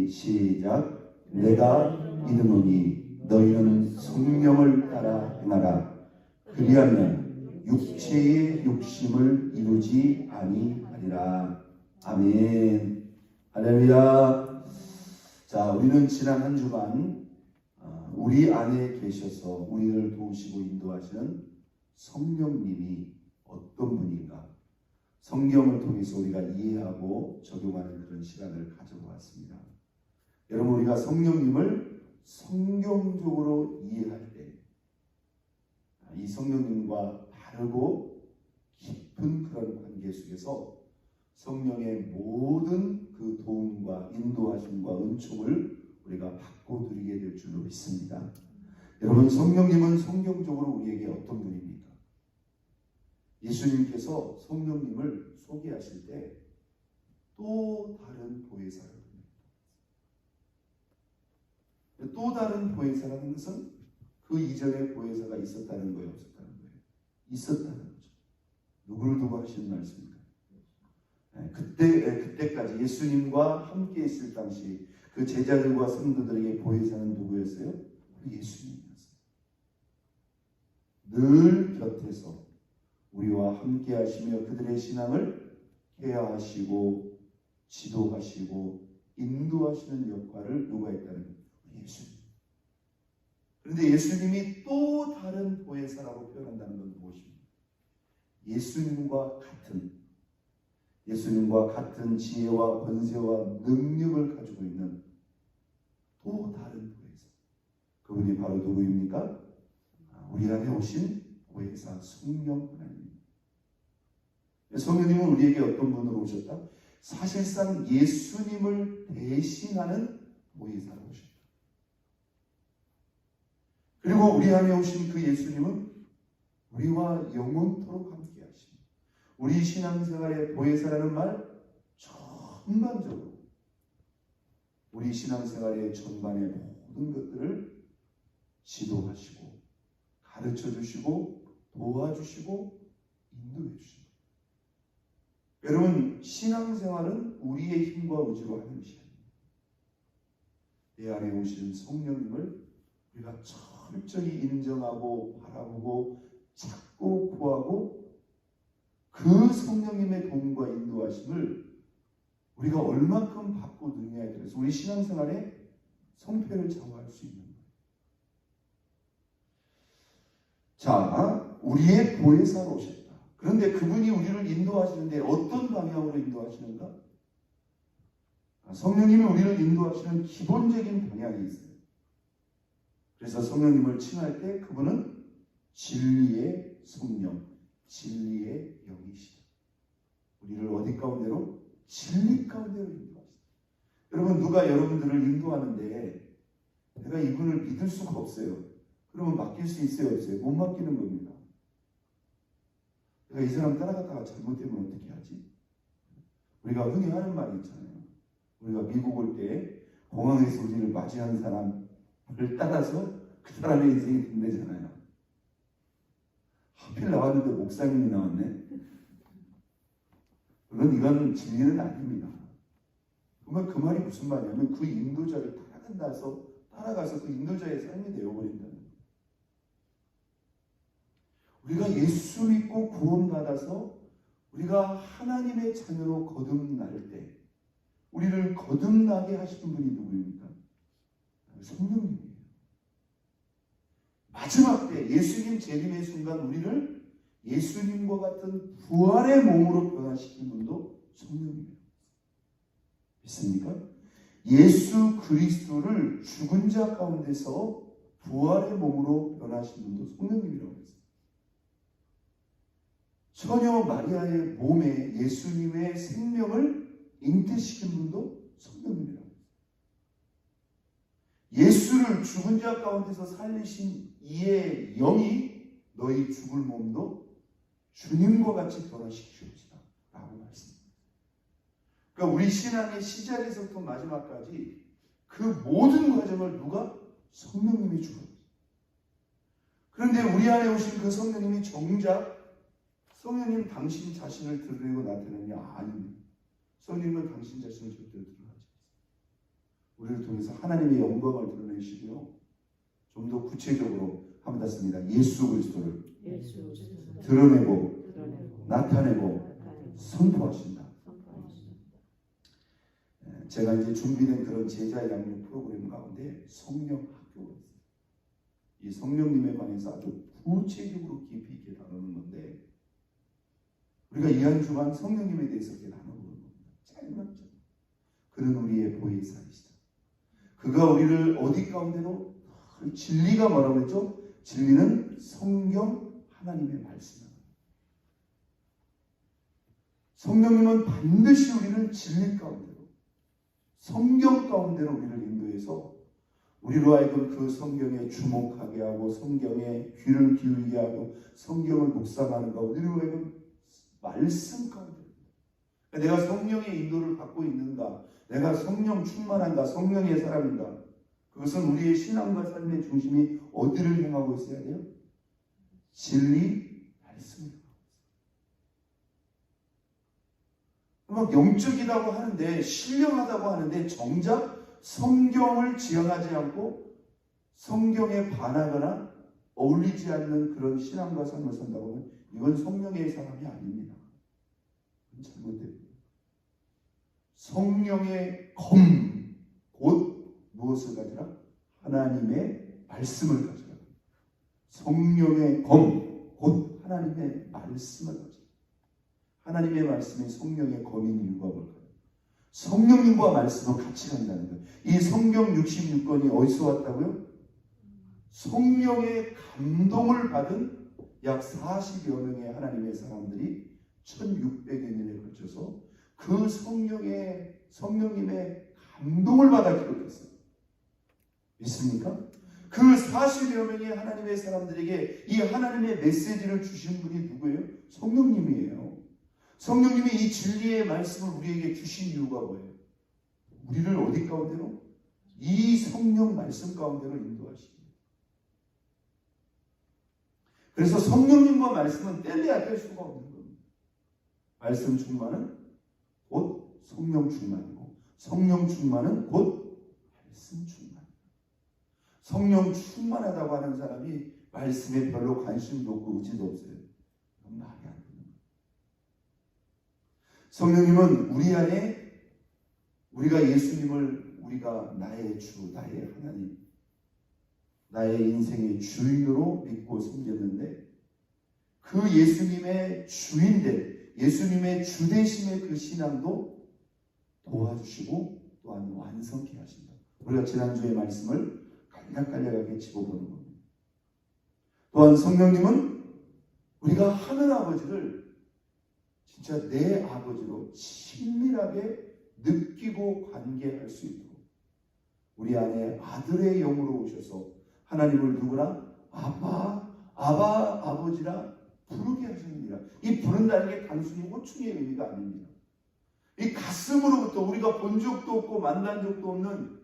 우리 시작. 내가 이르노니 너희는 성령을 따라 행하라. 그리하면 육체의 욕심을 이루지 아니하리라. 아멘. 할렐루야. 자, 우리는 지난 한 주간 우리 안에 계셔서 우리를 도우시고 인도하시는 성령님이 어떤 분인가, 성경을 통해서 우리가 이해하고 적용하는 그런 시간을 가져보았습니다. 여러분, 우리가 성령님을 성경적으로 이해할 때 이 성령님과 바르고 깊은 그런 관계 속에서 성령의 모든 그 도움과 인도하심과 은총을 우리가 받고 누리게 될 줄로 믿습니다. 여러분, 성령님은 성경적으로 우리에게 어떤 분입니까? 예수님께서 성령님을 소개하실 때 또 다른 보혜사를 봅니다. 또 다른 보혜사라는 것은 그 이전에 보혜사가 있었다는 거예요, 없었다는 거예요? 있었다는 거죠. 누구를 두고 하시는 말씀입니까? 그때까지 예수님과 함께 있을 당시 그 제자들과 성도들에게 보혜사는 누구였어요? 예수님이었어요. 늘 곁에서 우리와 함께 하시며 그들의 신앙을 케어하시고 지도하시고 인도하시는 역할을 누가 했다는 거예요? 예수님. 그런데 예수님이 또 다른 보혜사라고 표현한다는 건 무엇입니까? 예수님과 같은 지혜와 권세와 능력을 가지고 있는 또 다른 보혜사. 그분이 바로 누구입니까? 우리 안에 오신 보혜사 성령 하나님입니다. 성령님은 우리에게 어떤 분으로 오셨다? 사실상 예수님을 대신하는 보혜사로 오셨다. 그리고 우리 안에 오신 그 예수님은 우리와 영원토록 함께 하십니다. 우리 신앙생활의 보혜사라는 말 전반적으로 우리 신앙생활의 전반의 모든 것들을 지도하시고 가르쳐주시고 도와주시고 인도해 주십니다. 여러분, 신앙생활은 우리의 힘과 의지로 하는 것이 아닙니다. 내 안에 오시는 성령님을 우리가 철저히 인정하고 바라보고 찾고 구하고 그 성령님의 도움과 인도하심을 우리가 얼마큼 받고 누리냐에 따라서 우리 신앙생활의 성패를 좌우할 수 있는 거예요. 자, 우리의 보혜사로 오셨다. 그런데 그분이 우리를 인도하시는데 어떤 방향으로 인도하시는가? 성령님이 우리를 인도하시는 기본적인 방향이 있어요. 그래서 성령님을 칭할 때 그분은 진리의 성령, 진리의 영이시다. 우리를 어디 가운데로? 진리 가운데로 인도하시다. 여러분, 누가 여러분들을 인도하는데 내가 이분을 믿을 수가 없어요. 그러면 맡길 수 있어요, 없어요? 못 맡기는 겁니다. 내가 이 사람 따라갔다가 잘못되면 어떻게 하지? 우리가 흔히 하는 말이 있잖아요. 우리가 미국 올 때 공항에서 우리를 맞이한 사람을 따라서 그 사람의 인생이 된대잖아요. 하필 나왔는데 목사님이 나왔네. 물론 이건 진리는 아닙니다. 정말 그 말이 무슨 말이냐면 그 인도자를 따라가서 그 인도자의 삶이 되어버린다는 거예요. 우리가 예수 믿고 구원받아서 우리가 하나님의 자녀로 거듭날 때 우리를 거듭나게 하시는 분이 누구입니까? 성령님이에요. 마지막 때 예수님 재림의 순간 우리를 예수님과 같은 부활의 몸으로 변화시킨 분도 성령님이에요. 믿습니까? 예수 그리스도를 죽은 자 가운데서 부활의 몸으로 변화하신 분도 성령님이라고 했어요. 처녀 마리아의 몸에 예수님의 생명을 잉태시킨 분도 성령님이라고 했어요. 예수를 죽은 자 가운데서 살리신 이의 영이 너희 죽을 몸도 주님과 같이 변화시키시옵시다 라고 말씀합니다. 그러니까 우리 신앙의 시작에서부터 마지막까지 그 모든 과정을 누가? 성령님이 주어요. 그런데 우리 안에 오신 그 성령님이 정작 성령님 당신 자신을 드러내고 나타내느냐? 아닙니다. 성령님은 당신 자신을 절대로 드러나지 않습니다. 우리를 통해서 하나님의 영광을 드러내시고요. 좀 더 구체적으로 한번 닿습니다. 예수 그리스도를 드러내고 나타내고 선포하신다. 제가 이제 준비된 그런 제자 양육 프로그램 가운데 성령 학교가 있어요. 이 성령님에 관해서 아주 구체적으로 깊이 있게 다루는 건데, 우리가 이 한 주간 성령님에 대해서 이렇게 나눠보는 겁니다. 짧은. 그는 우리의 보혜사이시다. 그가 우리를 어디 가운데로, 진리가 뭐라고 했죠? 진리는 성경 하나님의 말씀입니다. 성령님은 반드시 우리를 진리 가운데로, 성경 가운데로 우리를 인도해서 우리로 하여금 그 성경에 주목하게 하고 성경에 귀를 기울이게 하고 성경을 묵상하는 가운데 우리로 하여금 말씀 가운데, 내가 성령의 인도를 받고 있는가, 내가 성령 충만한가, 성령의 사람인가, 그것은 우리의 신앙과 삶의 중심이 어디를 향하고 있어야 돼요? 진리 말씀을 향하고 있어요. 막 영적이라고 하는데, 신령하다고 하는데 정작 성경을 지향하지 않고 성경에 반하거나 어울리지 않는 그런 신앙과 삶을 산다고 하면 이건 성령의 사람이 아닙니다. 잘못됩니다. 성령의 검, 곧 무엇을 가지라? 하나님의 말씀을 가지라. 성령의 검, 곧 하나님의 말씀을 가지라. 하나님의 말씀이 성령의 검인 이유가 뭘까요? 성령님과 말씀은 같이 간다는 거예요. 이 성경 66권이 어디서 왔다고요? 성령의 감동을 받은 약 40여 명의 하나님의 사람들이 1600여 년에 걸쳐서 그 성령님의 감동을 받아 기록했어요. 믿습니까? 그 40여 명의 하나님의 사람들에게 이 하나님의 메시지를 주신 분이 누구예요? 성령님이에요. 성령님이 이 진리의 말씀을 우리에게 주신 이유가 뭐예요? 우리를 어디 가운데로? 이 성령 말씀 가운데로 인도하십니다. 그래서 성령님과 말씀은 뗄래야 뗄 수가 없는 겁니다. 말씀 충만은 곧 성령 충만이고, 성령 충만은 곧 말씀 충만. 성령 충만하다고 하는 사람이 말씀에 별로 관심도 없고 의지도 없어요. 그건 말이 안 됩니다. 성령님은 우리 안에, 우리가 예수님을 우리가 나의 주, 나의 하나님, 나의 인생의 주인으로 믿고 섬겼는데, 그 예수님의 주인된, 예수님의 주되심의 그 신앙도 도와주시고 또한 완성케 하신다. 우리가 지난주의 말씀을 간략간략하게 짚어보는 겁니다. 또한 성령님은 우리가 하늘 아버지를 진짜 내 아버지로 친밀하게 느끼고 관계할 수 있도록 우리 안에 아들의 영으로 오셔서 하나님을 누구나 아버지라 부르게 하시느니라. 이 부른다는 게 단순히 호칭의 의미가 아닙니다. 이 가슴으로부터 우리가 본 적도 없고 만난 적도 없는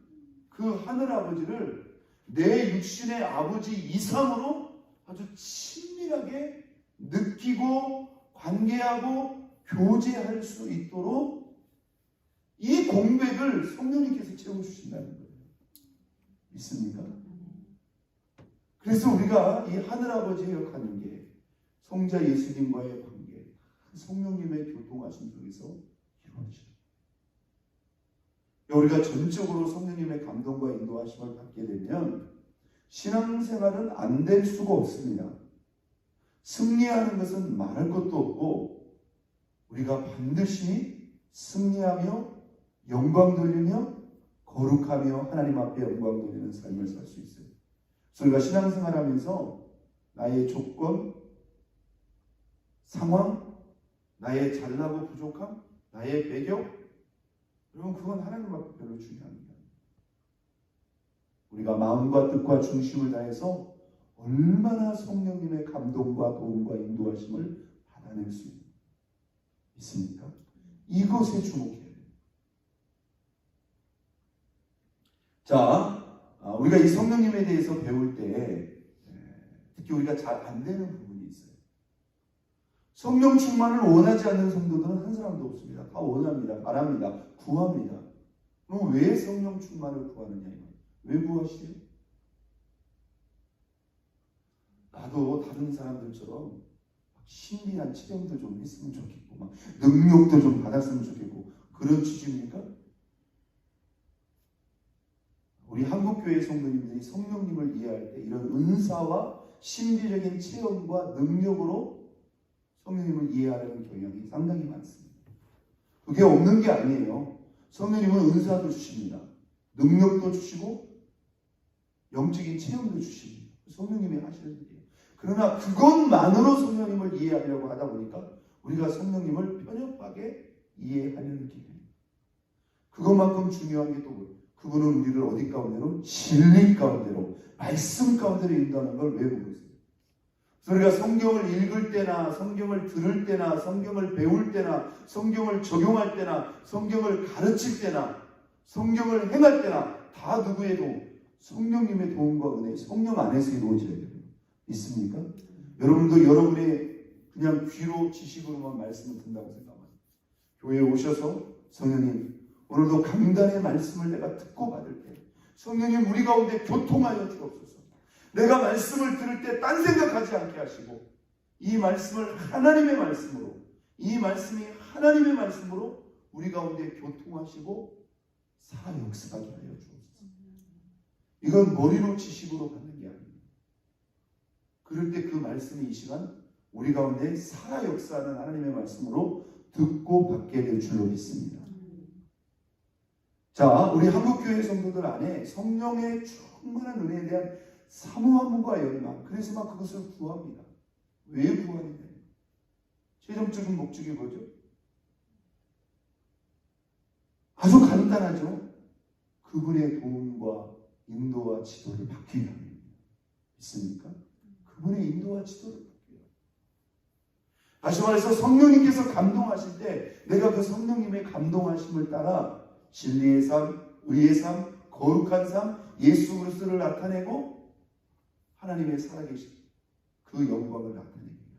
그 하늘 아버지를 내 육신의 아버지 이상으로 아주 친밀하게 느끼고 관계하고 교제할 수 있도록 이 공백을 성령님께서 채워주신다는 거예요. 믿습니까? 그래서 우리가 이 하늘아버지의 역하는 게 성자 예수님과의 관계, 성령님의 교통하심 속에서 이루어집니다. 우리가 전적으로 성령님의 감동과 인도하심을 받게 되면 신앙생활은 안 될 수가 없습니다. 승리하는 것은 말할 것도 없고 우리가 반드시 승리하며 영광 돌리며 거룩하며 하나님 앞에 영광 돌리는 삶을 살 수 있어요. 그래서 우리가 신앙생활하면서 나의 조건, 상황, 나의 잘나고 부족함, 나의 배경, 여러분 그건 하나님 앞에 별로 중요합니다. 우리가 마음과 뜻과 중심을 다해서 얼마나 성령님의 감동과 도움과 인도하심을 받아낼 수 있습니까? 이것에 주목해야 돼요. 자, 우리가 이 성령님에 대해서 배울 때 특히 우리가 잘 안 되는 부분이 있어요. 성령 충만을 원하지 않는 성도들은 한 사람도 없습니다. 다 원합니다. 바랍니다. 구합니다. 그럼 왜 성령 충만을 구하느냐? 왜 구하시래요? 나도 다른 사람들처럼 신비한 체험도 좀 했으면 좋겠고 막 능력도 좀 받았으면 좋겠고 그런 취지입니까? 우리 한국교회 성도님들이 성령님을 이해할 때 이런 은사와 신비적인 체험과 능력으로 성령님을 이해하려는 경향이 상당히 많습니다. 그게 없는 게 아니에요. 성령님은 은사도 주십니다. 능력도 주시고 영적인 체험도 주십니다. 성령님이 하시는 일이에요. 그러나 그것만으로 성령님을 이해하려고 하다 보니까 우리가 성령님을 편협하게 이해하려는 기분입니다. 그것만큼 중요한 게 또 뭐예요? 그분은 우리를 어디 가운데로? 진리 가운데로, 말씀 가운데로 인도하는 걸 왜 보고 있어요? 그래서 우리가 성경을 읽을 때나 성경을 들을 때나 성경을 배울 때나 성경을 적용할 때나 성경을 가르칠 때나 성경을 행할 때나 다 누구에도 성령님의 도움과 은혜, 성령 안에서 이루어져야 돼요. 있습니까? 여러분도 여러분의 그냥 귀로 지식으로만 말씀을 듣는다고 생각합니다. 교회에 오셔서 성령님 오늘도 강단의 말씀을 내가 듣고 받을 때 성령님 우리 가운데 교통하여 주옵소서. 내가 말씀을 들을 때 딴 생각하지 않게 하시고 이 말씀을 하나님의 말씀으로 이 말씀이 하나님의 말씀으로 우리 가운데 교통하시고 살아 역사하게 하여 주옵소서. 이건 머리로 지식으로 받는 게 아닙니다. 그럴 때 그 말씀이 이 시간 우리 가운데 살아 역사하는 하나님의 말씀으로 듣고 받게 될 줄로 믿습니다. 자, 우리 한국교회 성도들 안에 성령의 충만한 은혜에 대한 사모함과 열망, 그래서 막 그것을 구합니다. 왜 구하느냐? 최종적인 목적이 뭐죠? 아주 간단하죠. 그분의 도움과 인도와 지도를 받기 위함입니다. 믿습니까? 그분의 인도와 지도를 받기 위함. 다시 말해서 성령님께서 감동하실 때 내가 그 성령님의 감동하심을 따라 진리의 삶, 의의 삶, 거룩한 삶, 예수 그리스도를 나타내고 하나님의 살아계신 그 영광을 나타내기 위합니다.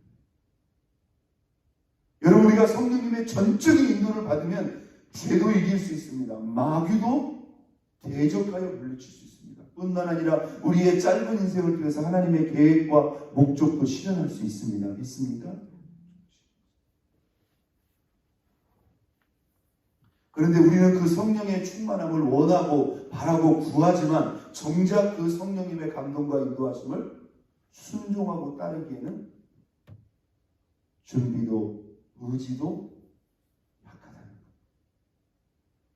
여러분 우리가 성령님의 전적인 인도를 받으면 죄도 이길 수 있습니다. 마귀도 대적하여 물리칠 수 있습니다. 뿐만 아니라 우리의 짧은 인생을 통해서 하나님의 계획과 목적도 실현할 수 있습니다. 믿습니까? 그런데 우리는 그 성령의 충만함을 원하고 바라고 구하지만 정작 그 성령님의 감동과 인도하심을 순종하고 따르기에는 준비도 의지도 약하다는 것.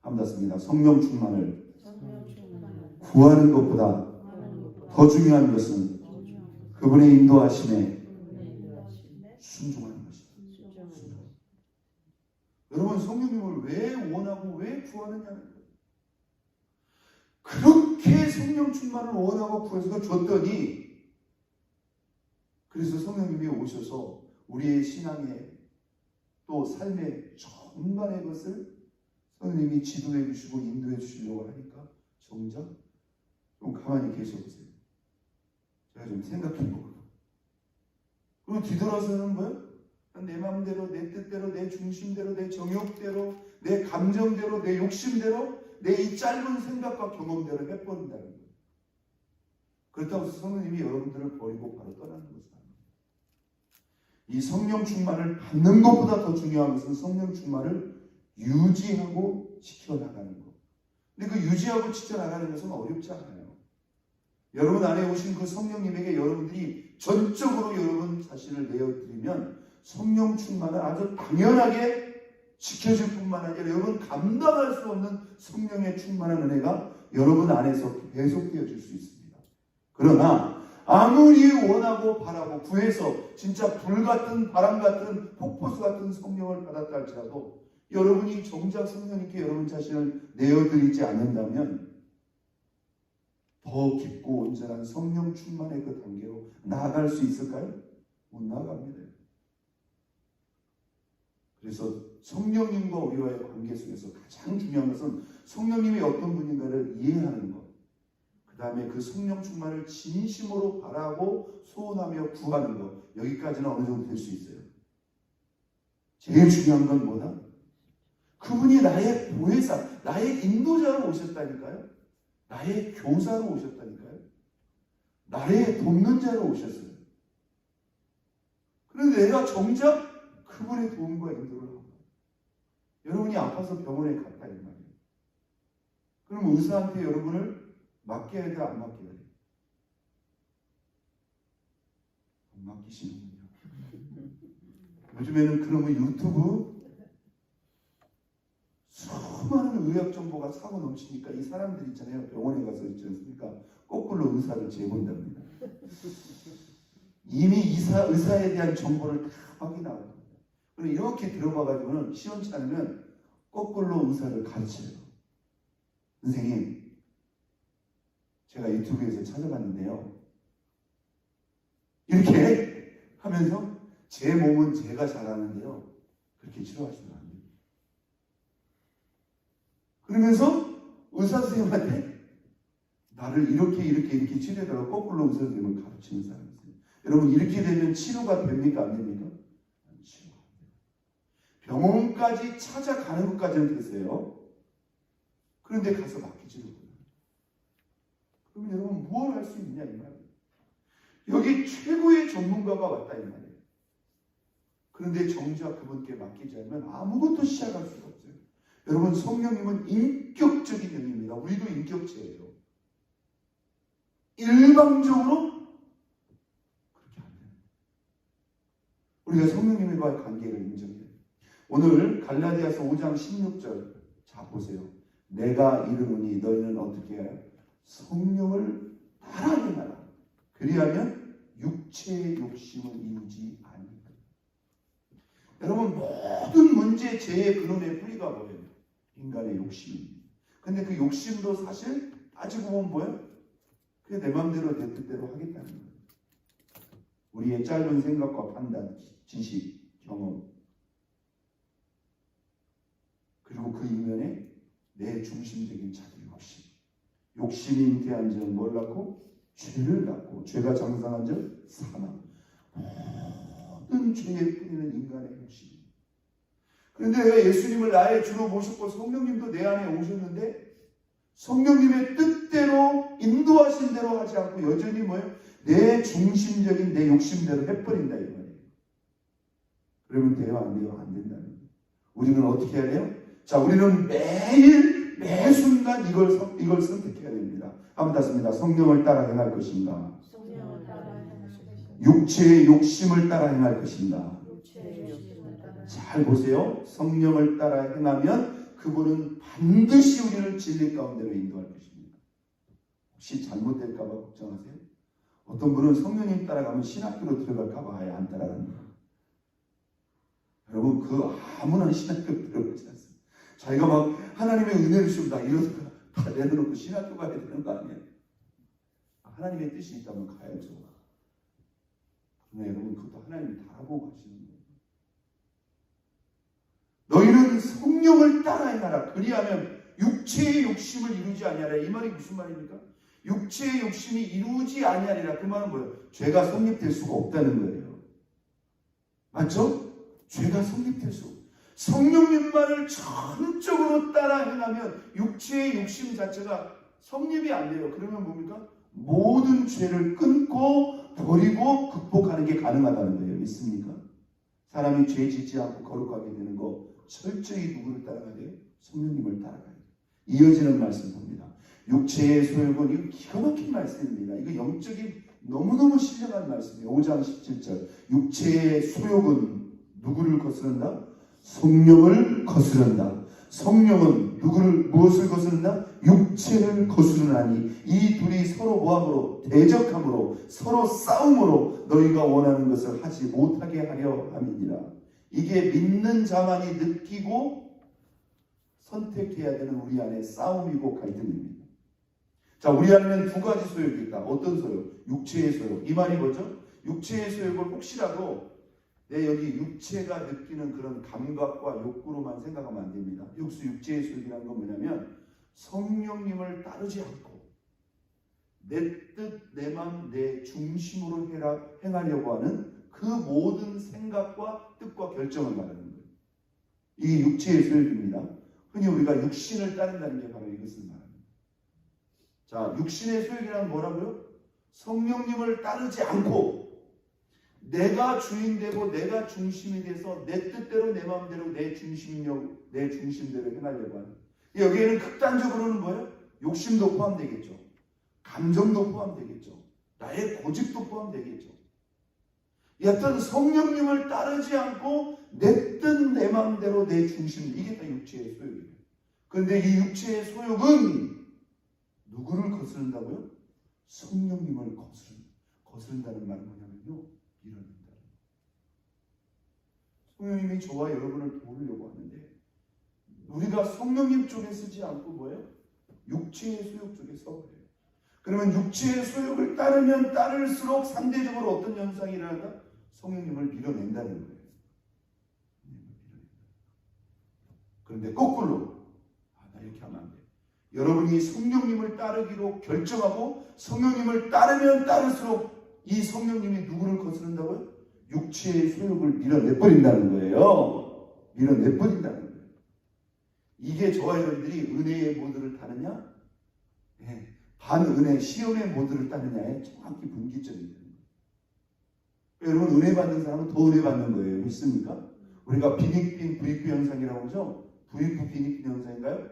함답습니다. 성령 충만을 구하는 것보다 더 중요한 것은 그분의 인도하심에 순종하는 것입니다. 여러분 성령님을 왜 원하고 왜 구하느냐는 거예요. 그렇게 성령 충만을 원하고 구해서 줬더니 그래서 성령님이 오셔서 우리의 신앙에 또 삶의 전반의 것을 성령님이 지도해 주시고 인도해 주시려고 하니까 정작 좀 가만히 계셔보세요. 제가 좀 생각해 보고 그리고 뒤돌아서는 뭐예요? 내 마음대로, 내 뜻대로, 내 중심대로, 내 정욕대로, 내 감정대로, 내 욕심대로, 내 이 짧은 생각과 경험대로 해버린다는 거예요. 그렇다고 해서 성령님이 여러분들을 버리고 바로 떠나는 것은 아닙니다. 이 성령 충만을 받는 것보다 더 중요한 것은 성령 충만을 유지하고 지켜나가는 것. 근데 그 유지하고 지켜나가는 것은 어렵지 않아요. 여러분 안에 오신 그 성령님에게 여러분들이 전적으로 여러분 자신을 내어드리면 성령 충만은 아주 당연하게 지켜질 뿐만 아니라 여러분 감당할 수 없는 성령의 충만한 은혜가 여러분 안에서 계속되어질 수 있습니다. 그러나 아무리 원하고 바라고 구해서 진짜 불같은 바람 같은 폭포수 같은 성령을 받았다 할지라도 여러분이 정작 성령님께 여러분 자신을 내어드리지 않는다면 더 깊고 온전한 성령 충만의 그 단계로 나아갈 수 있을까요? 못 나아갑니다. 그래서 성령님과 우리와의 관계 속에서 가장 중요한 것은 성령님이 어떤 분인가를 이해하는 것. 그 다음에 그 성령 충만을 진심으로 바라고 소원하며 구하는 것. 여기까지는 어느 정도 될 수 있어요. 제일 중요한 건 뭐다? 그분이 나의 보혜사, 나의 인도자로 오셨다니까요. 나의 교사로 오셨다니까요. 나의 돕는 자로 오셨어요. 그런데 내가 정작 그분의 도움과 인도를 하고, 여러분이 아파서 병원에 갔다 이 말이에요. 그럼 의사한테 여러분을 맡겨야 돼요, 안 맡겨야 돼요? 안 맡기시는군요. 요즘에는 그러면 유튜브 수많은 의학 정보가 사고 넘치니까 이 사람들 있잖아요. 병원에 가서 있지 않습니까? 거꾸로 의사를 재본답니다. 이미 의사에 대한 정보를 다 확인하고, 그럼 이렇게 들어봐가지고는 시원치 않으면 거꾸로 의사를 가르쳐요. 선생님, 제가 유튜브에서 찾아봤는데요, 이렇게 하면서 제 몸은 제가 잘하는데요, 그렇게 치료하시면 안 돼요. 그러면서 의사 선생님한테 나를 이렇게 치료해달라고 거꾸로 의사 선생님을 가르치는 사람이 있어요. 여러분, 이렇게 되면 치료가 됩니까? 안 됩니까? 치료가 안 돼요. 병원까지 찾아가는 것까지는 되세요. 그런데 가서 맡기지를 못해요. 그러면 여러분 무엇을 할 수 있냐 이 말이에요. 여기 최고의 전문가가 왔다 이 말이에요. 그런데 정작 그분께 맡기지 않으면 아무것도 시작할 수가 없어요. 여러분, 성령님은 인격적인 영입니다. 우리도 인격체예요. 일방적으로 그렇게 안 돼요. 우리가 성령님과의 관계를 인정해요. 오늘 갈라디아서 5장 16절 자 보세요. 내가 이르노니 너희는 어떻게 해요? 성령을 따라 행하라. 그리하면 육체의 욕심을 이루지 아니하리라. 여러분, 모든 문제 죄의 근원의 뿌리가 뭐예요? 인간의 욕심입니다. 근데 그 욕심도 사실 따지고 보면 뭐예요? 그게 내 마음대로 내 뜻대로 하겠다는 거예요. 우리의 짧은 생각과 판단, 지식, 경험, 그리고 그 이면에 내 중심적인 자기 욕심. 욕심이 잉태한 자는 뭘 낳고? 죄를 낳고, 죄가 장성한 자 사망. 모든 죄의 뿌리는 인간의 욕심입니다. 그런데 내가 예수님을 나의 주로 모셨고 성령님도 내 안에 오셨는데 성령님의 뜻대로 인도하신 대로 하지 않고 여전히 뭐예요? 내 중심적인 내 욕심대로 해버린다 이 말이에요. 그러면 돼요? 안 돼요? 안 된다는 거예요. 우리는 어떻게 해야 돼요? 자, 우리는 매일 매 순간 이걸 선택해야 됩니다. 한번 다습니다. 성령을 따라 행할 것인가? 육체의 욕심을 따라 행할 것인가? 잘 보세요. 성령을 따라 행하면 그분은 반드시 우리를 진리 가운데로 인도할 것입니다. 혹시 잘못될까 봐 걱정하세요? 어떤 분은 성령님 따라가면 신학교로 들어갈까 봐 아예 안 따라갑니다. 여러분, 그 아무나 신학교 들어가지 않습니다. 자기가 막 하나님의 은혜를 주다 이러다가 다 내려놓고 신학교 가야 되는 거 아니에요? 하나님의 뜻이 있다면 가야죠. 그러나 여러분, 그것도 하나님이 다 하고 가시는 거예요. 너희는 성령을 따라 행하라. 그리하면 육체의 욕심을 이루지 아니하라. 이 말이 무슨 말입니까? 육체의 욕심이 이루지 아니하리라. 그 말은 뭐예요? 죄가 성립될 수가 없다는 거예요. 맞죠? 죄가 성립될 수 없어요. 성령님만을 전적으로 따라 행하면 육체의 욕심 자체가 성립이 안 돼요. 그러면 뭡니까? 모든 죄를 끊고 버리고 극복하는 게 가능하다는 거예요. 믿습니까? 사람이 죄 짓지 않고 거룩하게 되는 거 철저히 누구를 따라가야 돼요? 성령님을 따라가야 돼요. 이어지는 말씀 봅니다. 육체의 소욕은, 이거 기가 막힌 말씀입니다. 이거 영적인 너무너무 신령한 말씀이에요. 5장 17절. 육체의 소욕은 누구를 거스른다? 성령을 거스른다. 성령은 무엇을 거스른다? 육체를 거스르나니 이 둘이 서로 모함으로 대적함으로 서로 싸움으로 너희가 원하는 것을 하지 못하게 하려 함이니라. 이게 믿는 자만이 느끼고 선택해야 되는 우리 안에 싸움이고 갈등입니다. 자, 우리 안에는 두 가지 소욕이 있다. 어떤 소욕? 육체의 소욕. 이 말이 뭐죠? 육체의 소욕을 혹시라도 내 여기 육체가 느끼는 그런 감각과 욕구로만 생각하면 안 됩니다. 육체의 소욕이라는 건 뭐냐면 성령님을 따르지 않고 내 뜻, 내 마음, 내 중심으로 행하려고 하는 그 모든 생각과 뜻과 결정을 말하는 거예요. 이게 육체의 소욕입니다. 흔히 우리가 육신을 따른다는 게 바로 이것을 말합니다. 자, 육신의 소욕이란 뭐라고요? 성령님을 따르지 않고 내가 주인 되고 내가 중심이 돼서 내 뜻대로 내 마음대로 내 중심대로 행하려고 하는. 여기에는 극단적으로는 뭐예요? 욕심도 포함되겠죠. 감정도 포함되겠죠. 나의 고집도 포함되겠죠. 여튼 성령님을 따르지 않고 내 뜻 내 마음대로 내 중심, 이게 다 육체의 소욕이에요. 그런데 이 육체의 소욕은 누구를 거스른다고요? 성령님을 거스른다는 말은 뭐냐면요, 밀어낸다. 성령님이 저와 여러분을 도우려고 하는데 우리가 성령님 쪽에 쓰지 않고 뭐예요? 육체의 소욕 쪽에 써버려요. 그러면 육체의 소욕을 따르면 따를수록 상대적으로 어떤 현상이 일어난다? 성령님을 밀어낸다는 거예요. 그런데 거꾸로 나 이렇게 하면 안 돼. 여러분이 성령님을 따르기로 결정하고 성령님을 따르면 따를수록 이 성령님이 누구를 거스른다고요? 육체의 소욕을 밀어내버린다는 거예요. 밀어내버린다는 거예요. 이게 저와 여러분들이 은혜의 모드를 타느냐, 반은혜, 시험의 모드를 따느냐에 정확히 분기점이 되는 거예요. 여러분, 은혜 받는 사람은 더 은혜 받는 거예요. 믿습니까? 우리가 비닉빈 VP 현상이라고 하죠. VP 비닉빈 현상인가요?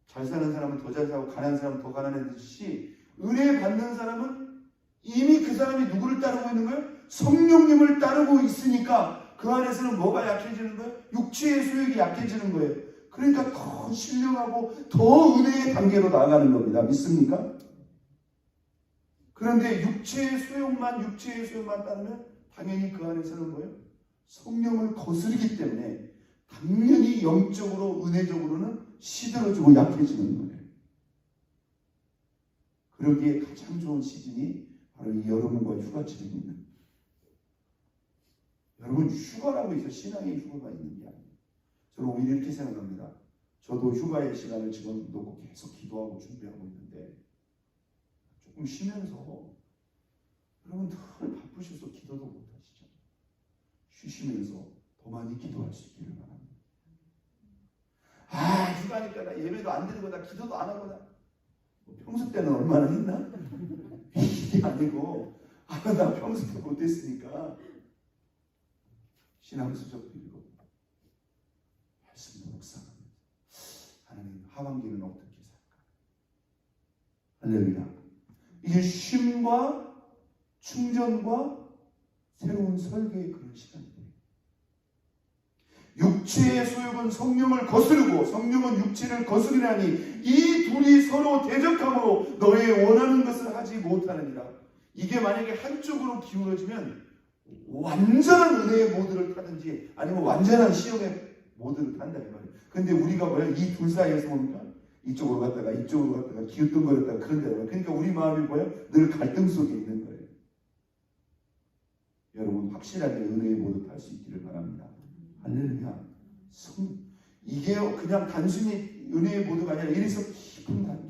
잘 사는 사람은 더 잘 사고 가난한 사람은 더 가난해지듯이 은혜 받는 사람은 이미 그 사람이 누구를 따르고 있는 거예요? 성령님을 따르고 있으니까 그 안에서는 뭐가 약해지는 거예요? 육체의 소욕이 약해지는 거예요. 그러니까 더 신령하고 더 은혜의 단계로 나아가는 겁니다. 믿습니까? 그런데 육체의 소욕만 따르면 당연히 그 안에서는 뭐예요? 성령을 거스르기 때문에 당연히 영적으로 은혜적으로는 시들어지고 약해지는 거예요. 그러기에 가장 좋은 시즌이 바로 이 여러분과 휴가철입니다. 여러분, 휴가라고 해서 신앙의 휴가가 있는 게 아니에요. 저는 오히려 이렇게 생각합니다. 저도 휴가의 시간을 지금 놓고 계속 기도하고 준비하고 있는데 조금 쉬면서, 여러분 늘 바쁘셔서 기도도 못하시죠. 쉬시면서 더 많이 기도할 수 있기를 바랍니다. 휴가니까 나 예배도 안 드리고 나 기도도 안 하고 평소 때는 얼마나 했나? 이게 아니고 나 평소 때 못했으니까 신앙 수적 드리고 말씀도 묵상합니다. 하나님, 하반기는 어떻게 살까? 할렐루야. 이게 쉼과 충전과 새로운 설계의 그런 시간이에요. 육체의 소욕은 성령을 거스르고 성령은 육체를 거스르나니 이 둘이 서로 대적함으로 너의 원하는 것을 하지 못하느니라. 이게 만약에 한쪽으로 기울어지면 완전한 은혜의 모드를 타든지 아니면 완전한 시험의 모드를 탄다 이 말이에요. 근데 우리가 뭐야? 이 둘 사이에서 뭡니까? 이쪽으로 갔다가 이쪽으로 갔다가 기웃뚱거렸다가 그런다. 그러니까 우리 마음이 뭐야? 늘 갈등 속에 있는 거예요. 여러분, 확실하게 은혜의 모드 탈 수 있기를 바랍니다. 할렐루야. 이게 그냥 단순히 은혜의 모드가 아니라 이래서 깊은 단계.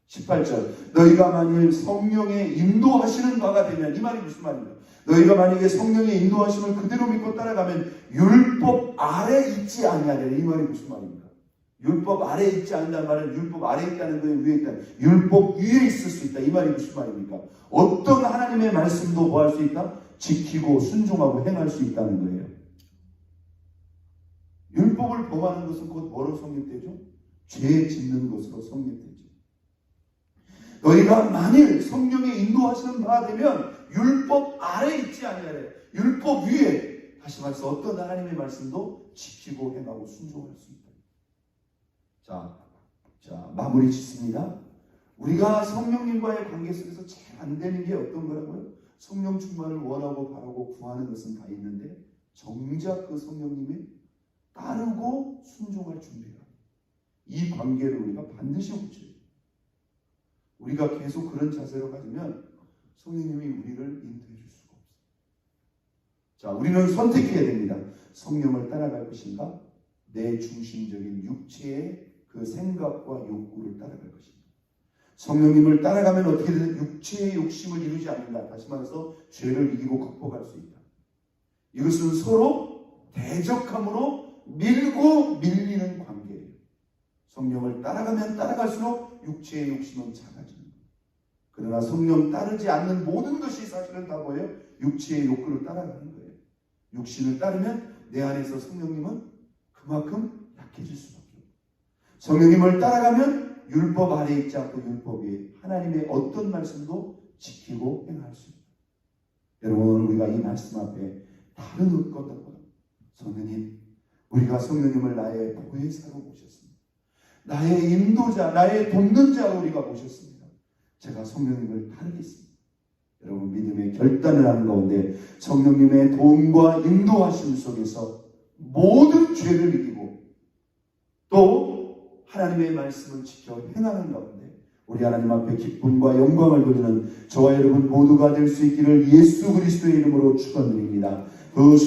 18절. 너희가 만일 성령의 인도하시는 바가 되면, 이 말이 무슨 말입니까? 너희가 만약에 성령의 인도하심을 그대로 믿고 따라가면 율법 아래 있지 아니하리라. 이 말이 무슨 말입니까? 율법 아래 있지 않는다는 말은 율법 아래 있다는 거에 위에 있다. 율법 위에 있을 수 있다. 이 말이 무슨 말입니까? 어떤 하나님의 말씀도 뭐 할 수 있다? 지키고 순종하고 행할 수 있다는 거예요. 율법을 범하는 것은 곧 뭐로 성립되죠? 죄 짓는 것으로 성립되죠. 너희가 만일 성령의 인도하시는 바가 되면 율법 아래 있지 아니하래. 율법 위에, 다시 말해서 어떤 하나님의 말씀도 지키고 행하고 순종할 수 있다. 자, 마무리 짓습니다. 우리가 성령님과의 관계 속에서 제일 안 되는 게 어떤 거라고요? 성령 충만을 원하고 바라고 구하는 것은 다 있는데 정작 그 성령님이 따르고 순종할 준비가, 이 관계를 우리가 반드시 고쳐야 돼요. 우리가 계속 그런 자세로 가지면 성령님이 우리를 인도해 줄 수가 없어요. 자, 우리는 선택해야 됩니다. 성령을 따라갈 것인가? 내 중심적인 육체의 그 생각과 욕구를 따라갈 것인가? 성령님을 따라가면 어떻게 되든 육체의 욕심을 이루지 않는다. 다시 말해서 죄를 이기고 극복할 수 있다. 이것은 서로 대적함으로 밀고 밀리는 관계. 성령을 따라가면 따라갈수록 육체의 욕심은 작아집니다. 그러나 성령 따르지 않는 모든 것이 사실은 다 뭐예요? 육체의 욕구를 따라가는 거예요. 육신을 따르면 내 안에서 성령님은 그만큼 약해질 수밖에 없어요. 성령님을 따라가면 율법 아래에 있지 않고 율법 위에 하나님의 어떤 말씀도 지키고 행할 수 있습니다. 여러분, 오늘 우리가 이 말씀 앞에 다른 것보다 성령님, 우리가 성령님을 나의 보혜사로 모셨습니다. 나의 인도자, 나의 돕는 자로 우리가 모셨습니다. 제가 성령님을 따르겠습니다. 여러분, 믿음의 결단을 하는 가운데 성령님의 도움과 인도하심 속에서 모든 죄를 이기고 또 하나님의 말씀을 지켜 행하는 가운데 우리 하나님 앞에 기쁨과 영광을 돌리는 저와 여러분 모두가 될 수 있기를 예수 그리스도의 이름으로 축원드립니다. 그